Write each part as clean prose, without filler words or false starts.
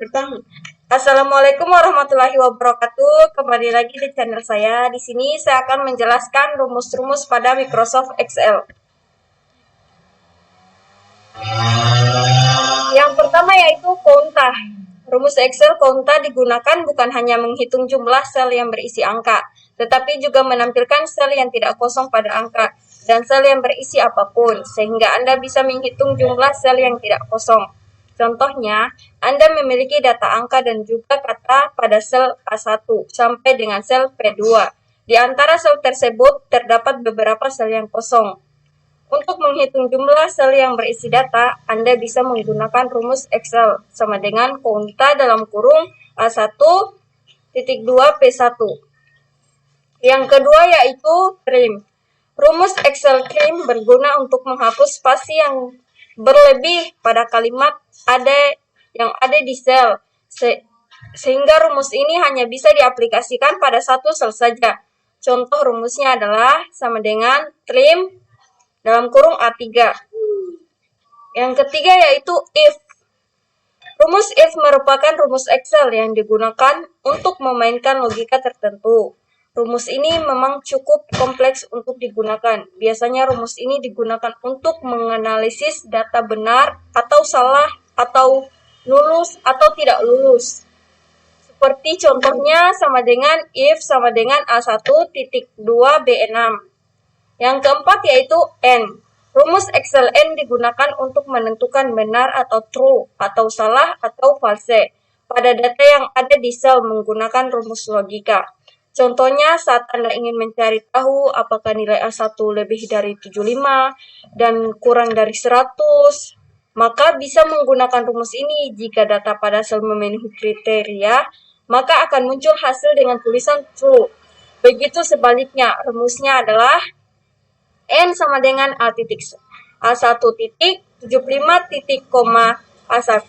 Pertama. Assalamualaikum warahmatullahi wabarakatuh. Kembali lagi di channel saya. Di sini saya akan menjelaskan rumus-rumus pada Microsoft Excel. Yang pertama yaitu konta. Rumus Excel konta digunakan bukan hanya menghitung jumlah sel yang berisi angka, tetapi juga menampilkan sel yang tidak kosong pada angka dan sel yang berisi apapun, sehingga Anda bisa menghitung jumlah sel yang tidak kosong. Contohnya, Anda memiliki data angka dan juga kata pada sel A1 sampai dengan sel P2. Di antara sel tersebut terdapat beberapa sel yang kosong. Untuk menghitung jumlah sel yang berisi data, Anda bisa menggunakan rumus Excel sama dengan konta dalam kurung A1.2P1. Yang kedua yaitu trim. Rumus Excel trim berguna untuk menghapus spasi yang berlebih pada kalimat yang ada di sel, sehingga rumus ini hanya bisa diaplikasikan pada satu sel saja. Contoh rumusnya adalah sama dengan trim dalam kurung A3. Yang ketiga yaitu if. Rumus if merupakan rumus Excel yang digunakan untuk memainkan logika tertentu. Rumus ini memang cukup kompleks untuk digunakan. Biasanya rumus ini digunakan untuk menganalisis data benar atau salah atau lulus atau tidak lulus. Seperti contohnya sama dengan if sama dengan A1.2B6. Yang keempat yaitu N. Rumus Excel N digunakan untuk menentukan benar atau true, atau salah atau false pada data yang ada di sel menggunakan rumus logika. Contohnya saat Anda ingin mencari tahu apakah nilai A1 lebih dari 75 dan kurang dari 100, maka bisa menggunakan rumus ini. Jika data pada sel memenuhi kriteria, maka akan muncul hasil dengan tulisan true. Begitu sebaliknya, rumusnya adalah N sama dengan A1 titik 75 titik koma A1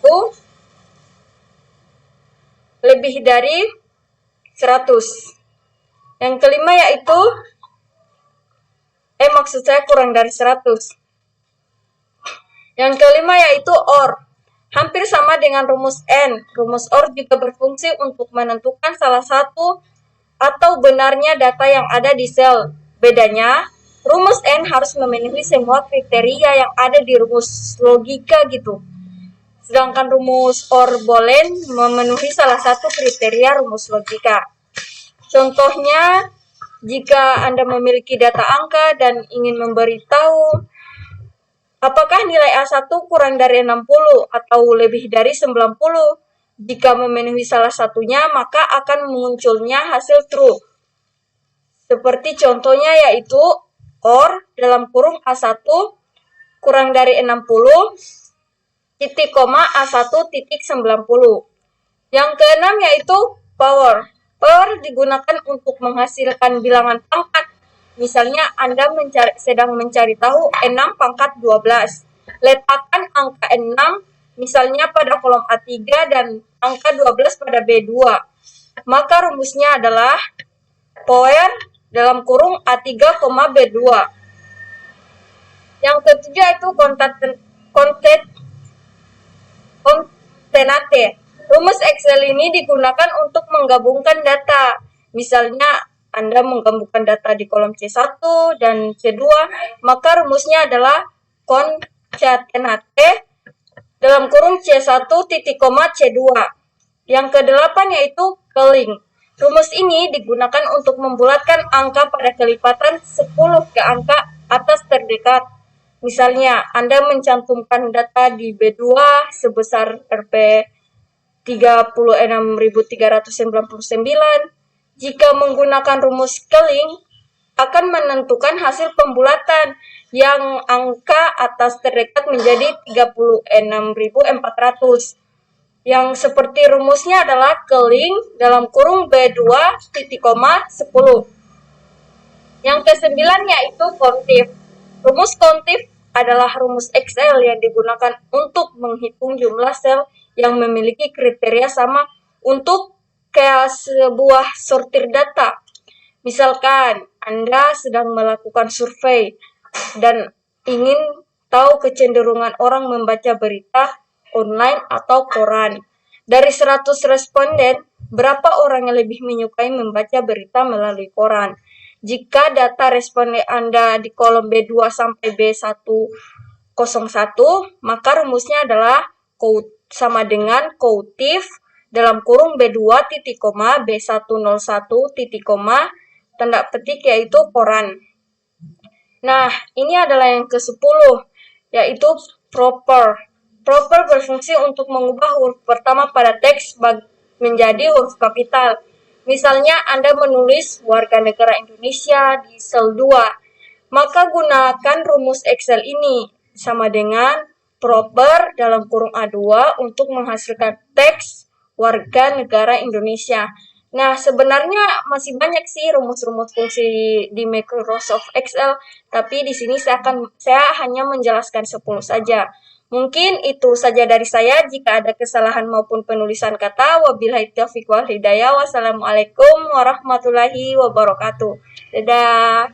lebih dari 100. Yang kelima yaitu maksud saya kurang dari 100. Yang kelima yaitu OR. Hampir sama dengan rumus N. Rumus OR juga berfungsi untuk menentukan salah satu atau benarnya data yang ada di sel. Bedanya, rumus N harus memenuhi semua kriteria yang ada di rumus logika gitu. Sedangkan rumus OR boleh memenuhi salah satu kriteria rumus logika. Contohnya, jika Anda memiliki data angka dan ingin memberitahu apakah nilai A1 kurang dari 60 atau lebih dari 90, jika memenuhi salah satunya, maka akan munculnya hasil true. Seperti contohnya yaitu OR dalam kurung A1 kurang dari 60 titik koma A1 titik 90. Yang keenam yaitu power. Power digunakan untuk menghasilkan bilangan pangkat. Misalnya Anda sedang mencari tahu 6 pangkat 12. Letakkan angka 6 misalnya pada kolom A3 dan angka 12 pada B2. Maka rumusnya adalah power dalam kurung A3, B2. Yang ketiga itu koncatenate. Rumus Excel ini digunakan untuk menggabungkan data. Misalnya Anda menggabungkan data di kolom C1 dan C2, maka rumusnya adalah koncatenate dalam kurung C1 titik koma C2. Yang kedelapan yaitu culling. Rumus ini digunakan untuk membulatkan angka pada kelipatan 10 ke angka atas terdekat. Misalnya, Anda mencantumkan data di B2 sebesar Rp 36.399. Jika menggunakan rumus culling, akan menentukan hasil pembulatan yang angka atas terdekat menjadi 36.400. Yang seperti rumusnya adalah culling dalam kurung B2 titik koma 10. Yang kesembilan yaitu countif. Rumus countif adalah rumus Excel yang digunakan untuk menghitung jumlah sel yang memiliki kriteria sama untuk kayak sebuah sortir data. Misalkan Anda sedang melakukan survei dan ingin tahu kecenderungan orang membaca berita online atau koran. Dari 100 responden, berapa orang yang lebih menyukai membaca berita melalui koran? Jika data responden Anda di kolom B2 sampai B101, maka rumusnya adalah sama dengan koutif dalam kurung B2 titik koma B101 titik koma tanda petik yaitu koran. Nah, ini adalah yang ke-10, yaitu proper. Proper berfungsi untuk mengubah huruf pertama pada teks menjadi huruf kapital. Misalnya Anda menulis warga negara Indonesia di sel 2, maka gunakan rumus Excel ini sama dengan proper dalam kurung A2 untuk menghasilkan teks warga negara Indonesia. Nah, sebenarnya masih banyak sih rumus-rumus fungsi di Microsoft Excel, tapi di sini saya hanya menjelaskan 10 saja. Mungkin itu saja dari saya. Jika ada kesalahan maupun penulisan kata, wabillahi taufiq wal hidayah. Wassalamualaikum warahmatullahi wabarakatuh. Dadah.